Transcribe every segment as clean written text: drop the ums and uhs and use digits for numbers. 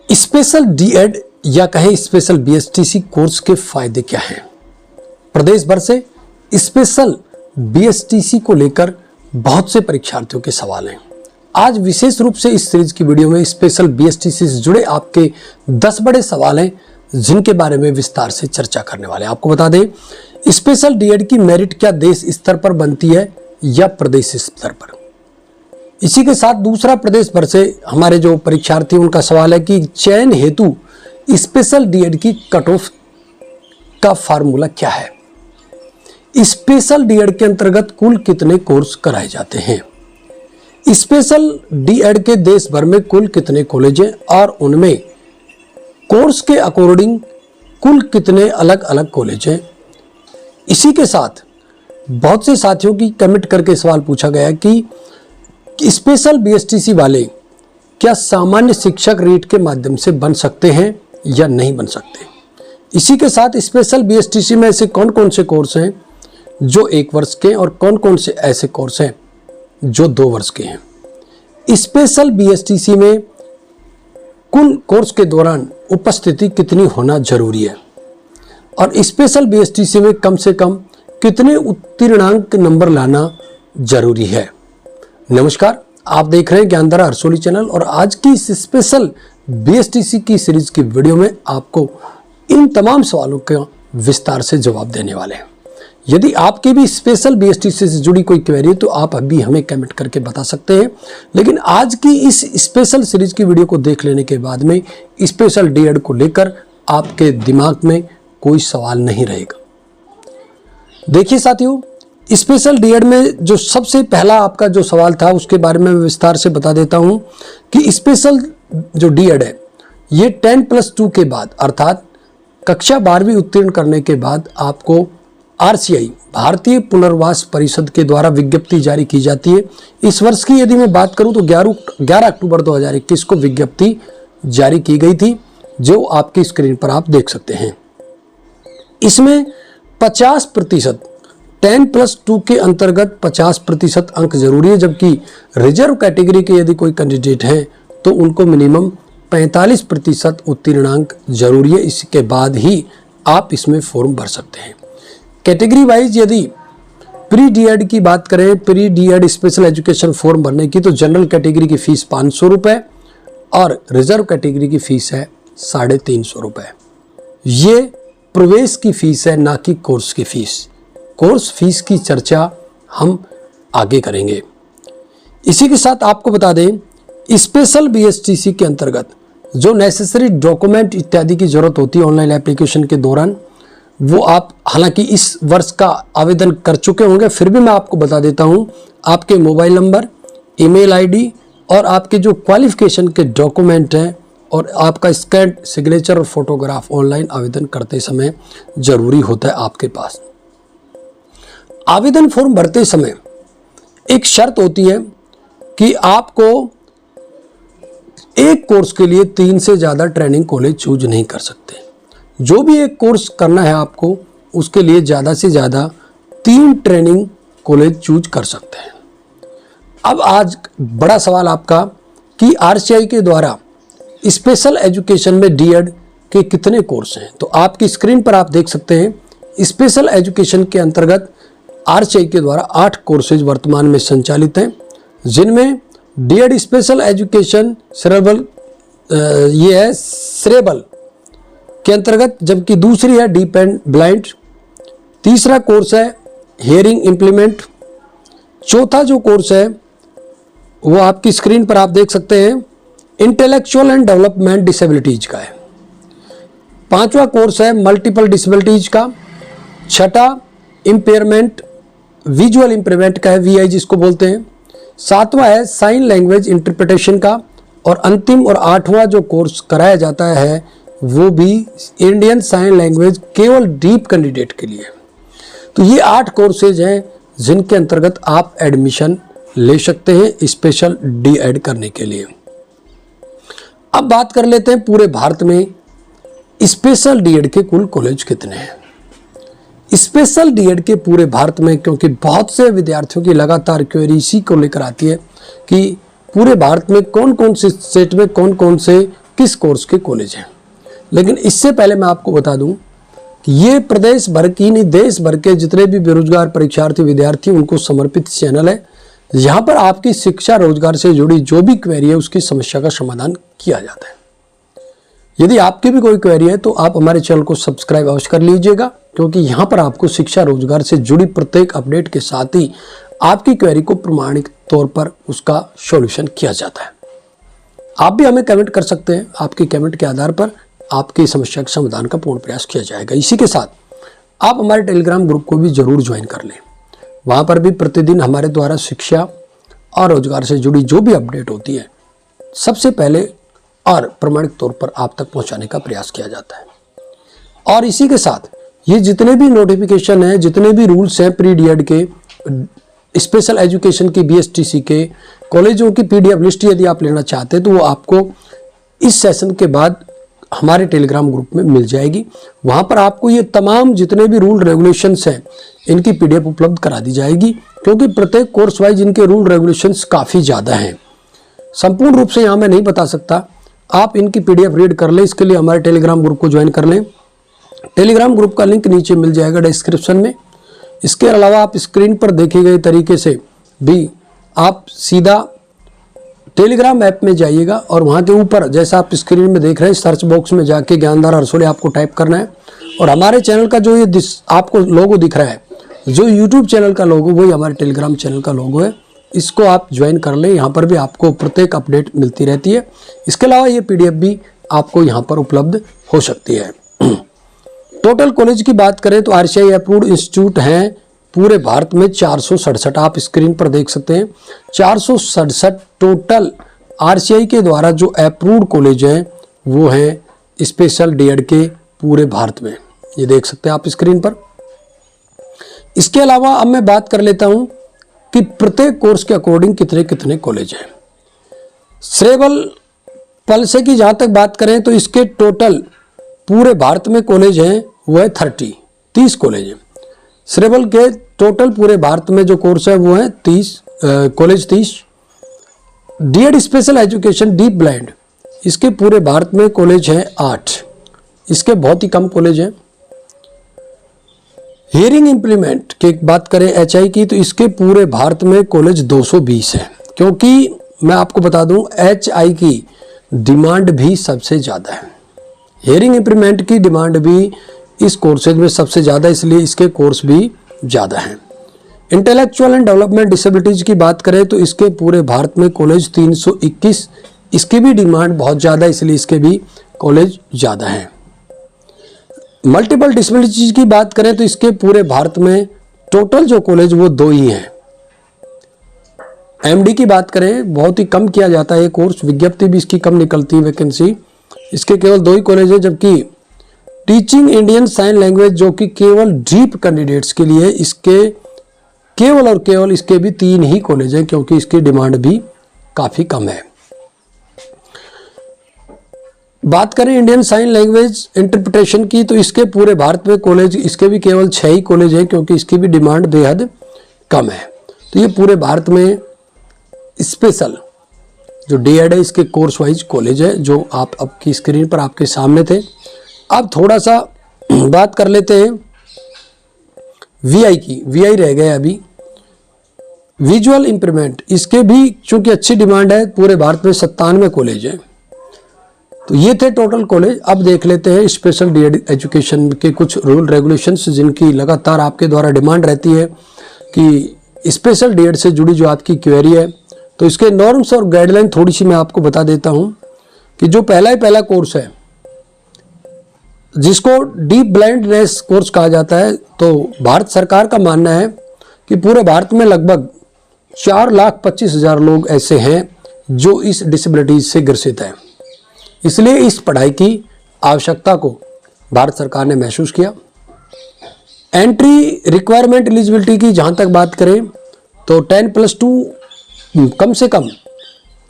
Special DEd या कहें special BSTC course के फायदे क्या हैं? प्रदेश भर से स्पेशल बीएसटीसी को लेकर बहुत से परीक्षार्थियों के सवाल हैं। आज विशेष रूप से इस सीरीज की वीडियो में स्पेशल बीएसटीसी से जुड़े आपके 10 बड़े सवाल हैं जिनके बारे में विस्तार से चर्चा करने वाले हैं। आपको बता दें, स्पेशल डीएड की मेरिट क्या देश स्तर पर बनती है या प्रदेश स्तर पर? इसी के साथ दूसरा, प्रदेश भर से हमारे जो परीक्षार्थी उनका सवाल है कि चयन हेतु स्पेशल डीएड की कट ऑफ का फार्मूला क्या है? स्पेशल डीएड के अंतर्गत कुल कितने कोर्स कराए जाते हैं? स्पेशल डीएड के देश भर में कुल कितने कॉलेज हैं और उनमें कोर्स के अकॉर्डिंग कुल कितने अलग अलग कॉलेज हैं? इसी के साथ बहुत से साथियों की कमेंट करके सवाल पूछा गया कि स्पेशल बीएसटीसी वाले क्या सामान्य शिक्षक रीट के माध्यम से बन सकते हैं या नहीं बन सकते? इसी के साथ स्पेशल बीएसटीसी में ऐसे कौन कौन से कोर्स हैं जो 1 वर्ष के और कौन कौन से ऐसे कोर्स हैं जो 2 वर्ष के हैं? स्पेशल बीएसटीसी में कुल कोर्स के दौरान उपस्थिति कितनी होना जरूरी है और स्पेशल बीएसटीसी में कम से कम कितने उत्तीर्णांक नंबर लाना जरूरी है? नमस्कार, आप देख रहे हैं ज्ञानधारा हरसोली चैनल और आज की इस स्पेशल बीएसटीसी की सीरीज की वीडियो में आपको इन तमाम सवालों का विस्तार से जवाब देने वाले हैं। यदि आपकी भी स्पेशल बीएसटीसी से जुड़ी कोई क्वेरी है तो आप अभी हमें कमेंट करके बता सकते हैं, लेकिन आज की इस स्पेशल सीरीज की वीडियो को देख लेने के बाद में स्पेशल डीएड को लेकर आपके दिमाग में कोई सवाल नहीं रहेगा। देखिए साथियों, स्पेशल डीएड में जो सबसे पहला आपका जो सवाल था उसके बारे में विस्तार से बता देता हूं कि स्पेशल जो डीएड है ये 10+2 के बाद अर्थात कक्षा 12वीं उत्तीर्ण करने के बाद आपको आरसीआई भारतीय पुनर्वास परिषद के द्वारा विज्ञप्ति जारी की जाती है। इस वर्ष की यदि मैं बात करूं तो 11 अक्टूबर 2021 को विज्ञप्ति जारी की गई थी, जो आपकी स्क्रीन पर आप देख सकते हैं। इसमें 50% 10+2 के अंतर्गत 50% अंक जरूरी है, जबकि रिजर्व कैटेगरी के यदि कोई कैंडिडेट है तो उनको मिनिमम 45% उत्तीर्णांक जरूरी है। इसके बाद ही आप इसमें फॉर्म भर सकते हैं। कैटेगरी वाइज यदि प्री डीएड की बात करें, pre DEd special education form भरने की, तो जनरल कैटेगरी की फीस 500 रुपये और रिजर्व कैटेगरी की फीस है 350 रुपये। ये प्रवेश की फीस है, ना कि कोर्स की फीस। कोर्स फीस की चर्चा हम आगे करेंगे। इसी के साथ आपको बता दें, स्पेशल बीएसटीसी के अंतर्गत जो नेसेसरी डॉक्यूमेंट इत्यादि की जरूरत होती है ऑनलाइन एप्लीकेशन के दौरान, वो आप हालांकि इस वर्ष का आवेदन कर चुके होंगे, फिर भी मैं आपको बता देता हूं। आपके मोबाइल नंबर, ईमेल आईडी और आपके जो क्वालिफिकेशन के डॉक्यूमेंट हैं और आपका स्कैन सिग्नेचर और फोटोग्राफ ऑनलाइन आवेदन करते समय जरूरी होता है आपके पास। आवेदन फॉर्म भरते समय एक शर्त होती है कि आपको एक कोर्स के लिए 3 से ज़्यादा ट्रेनिंग कॉलेज चूज नहीं कर सकते। जो भी एक कोर्स करना है आपको, उसके लिए ज़्यादा से ज़्यादा 3 ट्रेनिंग कॉलेज चूज कर सकते हैं। अब आज बड़ा सवाल आपका कि आरसीआई के द्वारा स्पेशल एजुकेशन में डीएड के कितने कोर्स हैं? तो आपकी स्क्रीन पर आप देख सकते हैं, स्पेशल एजुकेशन के अंतर्गत आरसीआई के द्वारा 8 कोर्सेज वर्तमान में संचालित हैं, जिनमें डीएड स्पेशल एजुकेशन सेरेब्रल ये है सेरेब्रल के अंतर्गत, जबकि दूसरी है डीफ एंड ब्लाइंड। तीसरा कोर्स है हियरिंग इम्प्लीमेंट। चौथा जो कोर्स है वो आपकी स्क्रीन पर आप देख सकते हैं, इंटेलेक्चुअल एंड डेवलपमेंट डिसेबिलिटीज का है। 5वां कोर्स है मल्टीपल डिसेबिलिटीज का। 6ठा इम्पेयरमेंट विजुअल इम्पेयरमेंट का है, वीआई जिसको बोलते हैं। 7वां है साइन लैंग्वेज इंटरप्रिटेशन का और अंतिम और 8वां जो कोर्स कराया जाता है वो भी इंडियन साइन लैंग्वेज केवल डीप कैंडिडेट के लिए। तो ये 8 कोर्सेज हैं जिनके अंतर्गत आप एडमिशन ले सकते हैं स्पेशल डीएड करने के लिए। अब बात कर लेते हैं पूरे भारत में स्पेशल डीएड के कुल कॉलेज कितने हैं। स्पेशल डीएड के पूरे भारत में, क्योंकि बहुत से विद्यार्थियों की लगातार क्वेरी इसी को लेकर आती है कि पूरे भारत में कौन कौन से स्टेट में कौन कौन से किस कोर्स के कॉलेज हैं। लेकिन इससे पहले मैं आपको बता दूं कि ये प्रदेश भर की नहीं, देश भर के जितने भी बेरोजगार परीक्षार्थी विद्यार्थी उनको समर्पित चैनल है। यहाँ पर आपकी शिक्षा रोजगार से जुड़ी जो भी क्वेरी है उसकी समस्या का समाधान किया जाता है। यदि आपकी भी कोई क्वेरी है तो आप हमारे चैनल को सब्सक्राइब अवश्य कर लीजिएगा, क्योंकि यहाँ पर आपको शिक्षा रोजगार से जुड़ी प्रत्येक अपडेट के साथ ही आपकी क्वेरी को प्रमाणिक तौर पर उसका सॉल्यूशन किया जाता है। आप भी हमें कमेंट कर सकते हैं, आपके कमेंट के आधार पर आपकी समस्या के समाधान का पूर्ण प्रयास किया जाएगा। इसी के साथ आप हमारे टेलीग्राम ग्रुप को भी जरूर ज्वाइन कर लें। वहाँ पर भी प्रतिदिन हमारे द्वारा शिक्षा और रोजगार से जुड़ी जो भी अपडेट होती है सबसे पहले और प्रमाणिक तौर पर आप तक पहुँचाने का प्रयास किया जाता है। और इसी के साथ ये जितने भी नोटिफिकेशन हैं, जितने भी रूल्स हैं प्री डीएड के, स्पेशल एजुकेशन की, बीएसटीसी के कॉलेजों की पीडीएफ लिस्ट यदि आप लेना चाहते हैं तो वो आपको इस सेशन के बाद हमारे टेलीग्राम ग्रुप में मिल जाएगी। वहाँ पर आपको ये तमाम जितने भी रूल रेगुलेशंस हैं इनकी पीडीएफ उपलब्ध करा दी जाएगी, क्योंकि प्रत्येक कोर्स वाइज इनके रूल रेगुलेशंस काफ़ी ज़्यादा हैं। संपूर्ण रूप से यहाँ मैं नहीं बता सकता, आप इनकी पीडीएफ रीड कर लें। इसके लिए हमारे टेलीग्राम ग्रुप को ज्वाइन कर लें। टेलीग्राम ग्रुप का लिंक नीचे मिल जाएगा डिस्क्रिप्शन में। इसके अलावा आप स्क्रीन पर देखे गए तरीके से भी आप सीधा टेलीग्राम ऐप में जाइएगा और वहाँ के ऊपर जैसा आप स्क्रीन में देख रहे हैं सर्च बॉक्स में जाके ज्ञानधारा रसोली आपको टाइप करना है और हमारे चैनल का जो ये आपको लोगो दिख रहा है, जो यूट्यूब चैनल का लोगो, वही हमारे टेलीग्राम चैनल का लोगो है। इसको आप ज्वाइन कर लें। यहाँ पर भी आपको प्रत्येक अपडेट मिलती रहती है। इसके अलावा ये पीडीएफ भी आपको यहाँ पर उपलब्ध हो सकती है। टोटल कॉलेज की बात करें तो आरसीआई अप्रूव्ड इंस्टीट्यूट हैं पूरे भारत में 467। आप स्क्रीन पर देख सकते हैं 467 टोटल आरसीआई के द्वारा जो अप्रूव्ड कॉलेज हैं वो हैं स्पेशल डीएड के पूरे भारत में। ये देख सकते हैं आप स्क्रीन पर। इसके अलावा अब मैं बात कर लेता हूं कि प्रत्येक कोर्स के अकॉर्डिंग कितने कितने कॉलेज हैं। सेरेब्रल पल्से की जहां तक बात करें तो इसके टोटल पूरे भारत में कॉलेज हैं वो है 30 कॉलेज हैं। सेरेब्रल के टोटल पूरे भारत में जो कोर्स है वो है 30 college. DEd special education deep blind, इसके पूरे भारत में कॉलेज हैं 8। इसके बहुत ही कम कॉलेज हैं। हियरिंग इम्प्लीमेंट की बात करें एचआई की तो इसके पूरे भारत में कॉलेज 220 है, क्योंकि मैं आपको बता दूं एचआई की डिमांड भी सबसे ज़्यादा है। हियरिंग इम्प्लीमेंट की डिमांड भी इस कोर्सेज में सबसे ज़्यादा, इसलिए इसके कोर्स भी ज़्यादा हैं। इंटेलेक्चुअल एंड डेवलपमेंट डिसेबिलिटीज़ की बात करें तो इसके पूरे भारत में कॉलेज 321, इसकी भी डिमांड बहुत ज़्यादा, इसलिए इसके भी कॉलेज ज़्यादा हैं। मल्टीपल डिसेबिलिटीज़ की बात करें तो इसके पूरे भारत में टोटल जो कॉलेज वो 2 ही हैं। एमडी की बात करें बहुत ही कम किया जाता है ये कोर्स, विज्ञप्ति भी इसकी कम निकलती है वैकेंसी, इसके केवल 2 ही कॉलेज है। जबकि टीचिंग इंडियन साइन लैंग्वेज जो कि केवल डीप कैंडिडेट्स के लिए, इसके केवल और केवल इसके भी 3 ही कॉलेज हैं, क्योंकि इसकी डिमांड भी काफ़ी कम है। बात करें इंडियन साइन लैंग्वेज इंटरप्रिटेशन की तो इसके पूरे भारत में कॉलेज, इसके भी केवल 6 ही कॉलेज हैं, क्योंकि इसकी भी डिमांड बेहद कम है। तो ये पूरे भारत में स्पेशल जो डीएड है इसके कोर्स वाइज कॉलेज है, जो आप आपकी स्क्रीन पर आपके सामने थे। अब थोड़ा सा बात कर लेते हैं वीआई की। वीआई रह गए अभी। विजुअल इम्प्रूवमेंट, इसके भी चूंकि अच्छी डिमांड है, पूरे भारत में 97 कॉलेज हैं। तो ये थे टोटल कॉलेज। अब देख लेते हैं स्पेशल डीएड एजुकेशन के कुछ रूल रेगुलेशंस, जिनकी लगातार आपके द्वारा डिमांड रहती है कि स्पेशल डीएड से जुड़ी जो आपकी क्वेरी है, तो इसके नॉर्म्स और गाइडलाइन थोड़ी सी मैं आपको बता देता हूं कि जो पहला कोर्स है जिसको डीप ब्लाइंडनेस कोर्स कहा जाता है, तो भारत सरकार का मानना है कि पूरे भारत में लगभग 4,25,000 लोग ऐसे हैं जो इस डिसेबिलिटीज से ग्रसित हैं। इसलिए इस पढ़ाई की आवश्यकता को भारत सरकार ने महसूस किया। एंट्री रिक्वायरमेंट एलिजिबिलिटी की जहाँ तक बात करें तो 10+2 कम से कम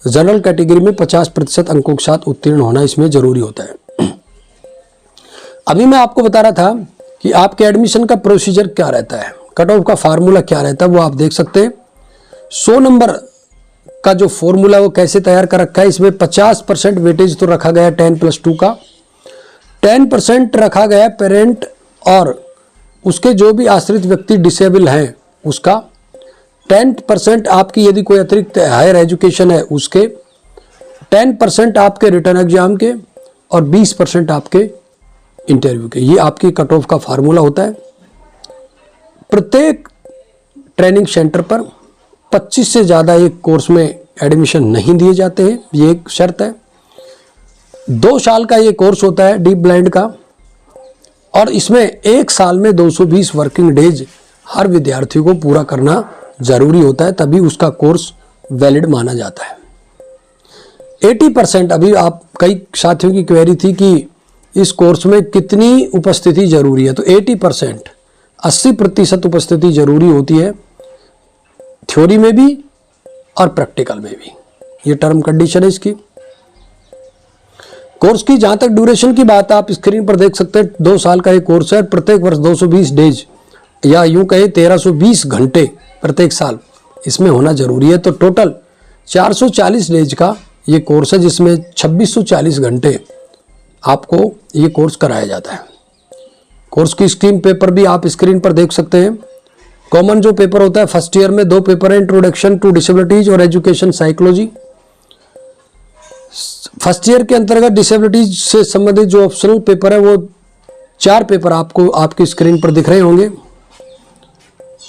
जनरल कैटेगरी में 50% अंकों के साथ उत्तीर्ण होना इसमें जरूरी होता है। अभी मैं आपको बता रहा था कि आपके एडमिशन का प्रोसीजर क्या रहता है, कट ऑफ का फार्मूला क्या रहता है, वो आप देख सकते हैं। 100 नंबर का जो फॉर्मूला वो कैसे तैयार कर रखा है, इसमें 50% वेटेज तो रखा गया 10+2 का, 10% रखा गया पेरेंट और उसके जो भी आश्रित व्यक्ति डिसेबल हैं उसका, 10% आपकी यदि कोई अतिरिक्त हायर एजुकेशन है उसके, 10% आपके रिटर्न एग्जाम के और 20% आपके इंटरव्यू के। ये आपकी कट ऑफ का फार्मूला होता है। प्रत्येक ट्रेनिंग सेंटर पर 25 से ज़्यादा एक कोर्स में एडमिशन नहीं दिए जाते हैं, ये एक शर्त है। 2 साल का ये कोर्स होता है डीप ब्लाइंड का, और इसमें 1 साल में 220 वर्किंग डेज हर विद्यार्थी को पूरा करना जरूरी होता है, तभी उसका कोर्स वैलिड माना जाता है। 80%, अभी आप कई साथियों की क्वेरी थी कि इस कोर्स में कितनी उपस्थिति जरूरी है, तो 80%, 80% उपस्थिति जरूरी होती है, थ्योरी में भी और प्रैक्टिकल में भी। ये टर्म कंडीशन है इसकी। कोर्स की जहां तक ड्यूरेशन की बात आप स्क्रीन पर देख सकते हैं, 2 साल का एक कोर्स है, प्रत्येक वर्ष 220 डेज या यूं कहे 1320 घंटे प्रत्येक साल इसमें होना जरूरी है। तो टोटल 440 डेज का ये कोर्स है, जिसमें 2640 घंटे आपको ये कोर्स कराया जाता है। कोर्स की स्ट्रीम पेपर भी आप स्क्रीन पर देख सकते हैं। कॉमन जो पेपर होता है फर्स्ट ईयर में 2 पेपर है, इंट्रोडक्शन टू डिसेबिलिटीज और एजुकेशन साइकोलॉजी। फर्स्ट ईयर के अंतर्गत डिसेबिलिटीज से संबंधित जो ऑप्शनल पेपर है वो 4 पेपर आपको आपकी स्क्रीन पर दिख रहे होंगे।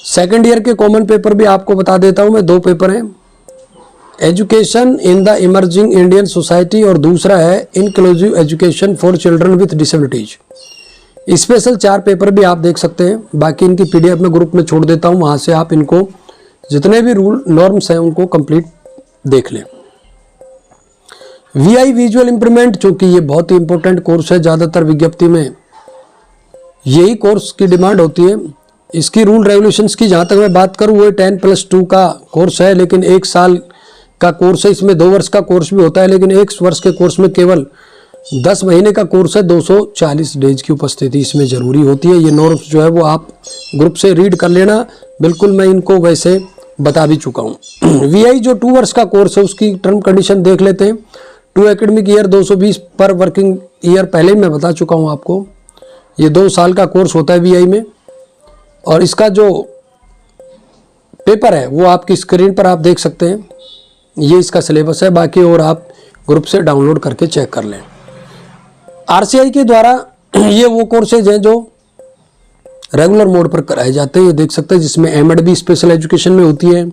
सेकेंड ईयर के कॉमन पेपर भी आपको बता देता हूं मैं, 2 पेपर हैं, education in the emerging Indian society और दूसरा है inclusive education for children with disabilities. Special 4 paper भी आप देख सकते हैं, बाकी इनकी PDF में ग्रुप में छोड़ देता हूं, वहां से आप इनको जितने भी रूल नॉर्म्स हैं उनको कंप्लीट देख लें। VI विजुअल इंप्रूवमेंट, चूंकि ये बहुत ही इंपॉर्टेंट कोर्स है, ज़्यादातर विज्ञप्ति में यही कोर्स की डिमांड होती है। इसकी रूल रेगुलेशंस की जहाँ तक मैं बात करूँ, वो 10+2 का कोर्स है, लेकिन 1 साल का कोर्स है। इसमें 2 वर्ष का कोर्स भी होता है, लेकिन 1 वर्ष के कोर्स में केवल 10 महीने का कोर्स है। 240 डेज की उपस्थिति इसमें ज़रूरी होती है। ये नॉर्म्स जो है वो आप ग्रुप से रीड कर लेना, बिल्कुल मैं इनको वैसे बता भी चुका हूँ। VI जो 2 वर्ष का कोर्स है उसकी टर्म कंडीशन देख लेते हैं। 2 एकेडमिक ईयर 220 पर वर्किंग ईयर, पहले ही मैं बता चुका हूँ आपको। ये 2 साल का कोर्स होता है VI में, और इसका जो पेपर है वो आपकी स्क्रीन पर आप देख सकते हैं। ये इसका सिलेबस है, बाकी और आप ग्रुप से डाउनलोड करके चेक कर लें। RCI के द्वारा ये वो कोर्सेज हैं जो रेगुलर मोड पर कराए जाते हैं, ये देख सकते हैं, जिसमें M.Ed भी स्पेशल एजुकेशन में होती है,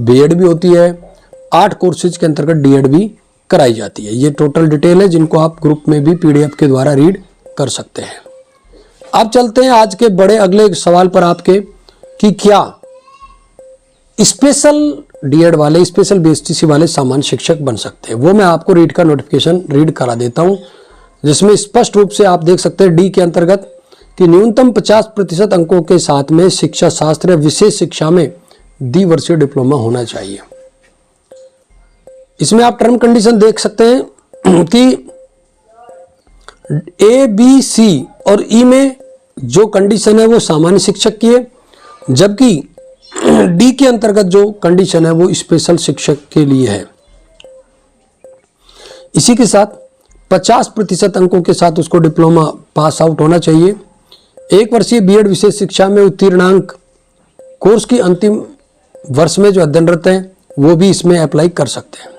B.Ed भी होती है, 8 कोर्सेज के अंतर्गत D.Ed भी कराई जाती है। ये टोटल डिटेल है जिनको आप ग्रुप में भी PDF के द्वारा रीड कर सकते हैं। अब चलते हैं आज के बड़े अगले सवाल पर आपके, कि क्या स्पेशल D.Ed वाले, स्पेशल BSTC वाले सामान्य शिक्षक बन सकते हैं। वो मैं आपको रीड का नोटिफिकेशन रीड करा देता हूं, जिसमें स्पष्ट रूप से आप देख सकते हैं D के अंतर्गत कि न्यूनतम 50% अंकों के साथ में शिक्षा शास्त्र या विशेष शिक्षा में द्विवर्षीय डिप्लोमा होना चाहिए। इसमें आप टर्म कंडीशन देख सकते हैं कि A, B, C और E में जो कंडीशन है वो सामान्य शिक्षक की है, जबकि D के अंतर्गत जो कंडीशन है वो स्पेशल शिक्षक के लिए है। इसी के साथ 50% अंकों के साथ उसको डिप्लोमा पास आउट होना चाहिए। 1 वर्षीय B.Ed विशेष शिक्षा में उत्तीर्णांक कोर्स की अंतिम वर्ष में जो अध्ययनरत हैं वो भी इसमें अप्लाई कर सकते हैं।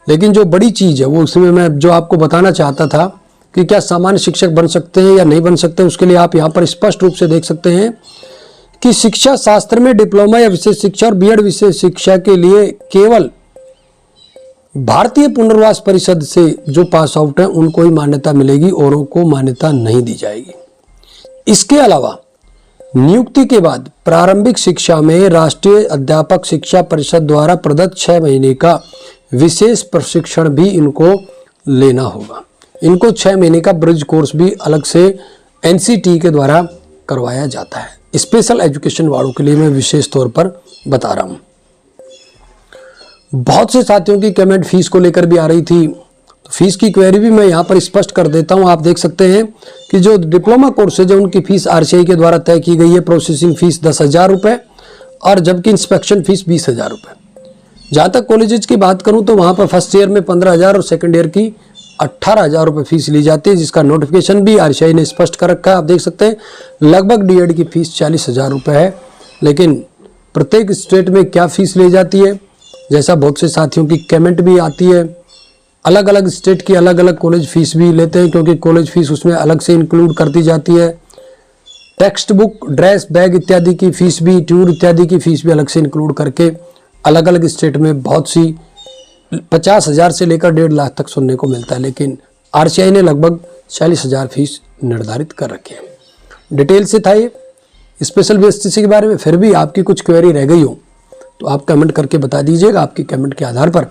लेकिन जो बड़ी चीज़ है वो उसमें मैं जो आपको बताना चाहता था कि क्या सामान्य शिक्षक बन सकते हैं या नहीं बन सकते, उसके लिए आप यहाँ पर स्पष्ट रूप से देख सकते हैं कि शिक्षा शास्त्र में डिप्लोमा या विशेष शिक्षा और B.Ed विशेष शिक्षा के लिए केवल भारतीय पुनर्वास परिषद से जो पास आउट है उनको ही मान्यता मिलेगी, औरों को मान्यता नहीं दी जाएगी। इसके अलावा नियुक्ति के बाद प्रारंभिक शिक्षा में राष्ट्रीय अध्यापक शिक्षा परिषद द्वारा प्रदत्त 6 महीने का विशेष प्रशिक्षण भी इनको लेना होगा। इनको 6 महीने का ब्रिज कोर्स भी अलग से NCT के द्वारा करवाया जाता है। स्पेशल एजुकेशन वालों के लिए मैं विशेष तौर पर बता रहा हूँ। बहुत से साथियों की कमेंट फीस को लेकर भी आ रही थी, तो फीस की क्वेरी भी मैं यहाँ पर स्पष्ट कर देता हूँ। आप देख सकते हैं कि जो डिप्लोमा कोर्सेज है उनकी फीस RCI के द्वारा तय की गई है। प्रोसेसिंग फीस 10,000 रुपये और जबकि इंस्पेक्शन फीस 20,000 रुपये। जहाँ तक कॉलेजेस की बात करूँ तो वहाँ पर फर्स्ट ईयर में 15,000 और सेकंड ईयर की 18,000 रुपये फीस ली जाती है, जिसका नोटिफिकेशन भी आरसीआई ने स्पष्ट कर रखा है। आप देख सकते हैं लगभग डीएड की फीस 40,000 रुपये है। लेकिन प्रत्येक स्टेट में क्या फीस ली जाती है, जैसा बहुत से साथियों की कमेंट भी आती है, अलग अलग स्टेट की अलग अलग कॉलेज फीस भी लेते हैं, क्योंकि कॉलेज फीस उसमें अलग से इंक्लूड कर दी जाती है। टेक्स्ट बुक, ड्रेस, बैग इत्यादि की फीस भी, टूर इत्यादि की फीस भी अलग से इंक्लूड करके अलग अलग स्टेट में बहुत सी 50,000 से लेकर 1.5 लाख तक सुनने को मिलता है। लेकिन आरसीआई ने लगभग 40,000 फीस निर्धारित कर रखी है। डिटेल से था ये स्पेशल बीएसटीसी के बारे में। फिर भी आपकी कुछ क्वेरी रह गई हो तो आप कमेंट करके बता दीजिएगा। आपकी कमेंट के आधार पर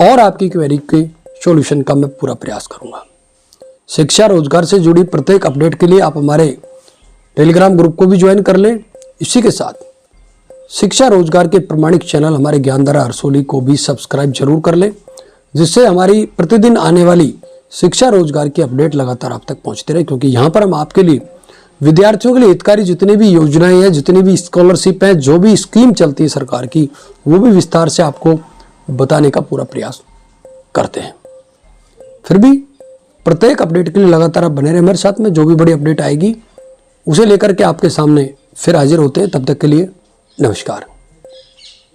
और आपकी क्वेरी के सॉल्यूशन का मैं पूरा प्रयास करूंगा। शिक्षा रोजगार से जुड़ी प्रत्येक अपडेट के लिए आप हमारे टेलीग्राम ग्रुप को भी ज्वाइन कर लें। इसी के साथ शिक्षा रोजगार के प्रमाणिक चैनल हमारे ज्ञानधारा हरसोली को भी सब्सक्राइब जरूर कर लें, जिससे हमारी प्रतिदिन आने वाली शिक्षा रोजगार की अपडेट लगातार आप तक पहुंचते रहे। क्योंकि यहाँ पर हम आपके लिए, विद्यार्थियों के लिए हितकारी जितनी भी योजनाएं हैं, जितनी भी स्कॉलरशिप हैं, जो भी स्कीम चलती है सरकार की, वो भी विस्तार से आपको बताने का पूरा प्रयास करते हैं। फिर भी प्रत्येक अपडेट के लिए लगातार आप बने रहे हमारे साथ में। जो भी बड़ी अपडेट आएगी उसे लेकर के आपके सामने फिर हाजिर होते हैं। तब तक के लिए नमस्कार।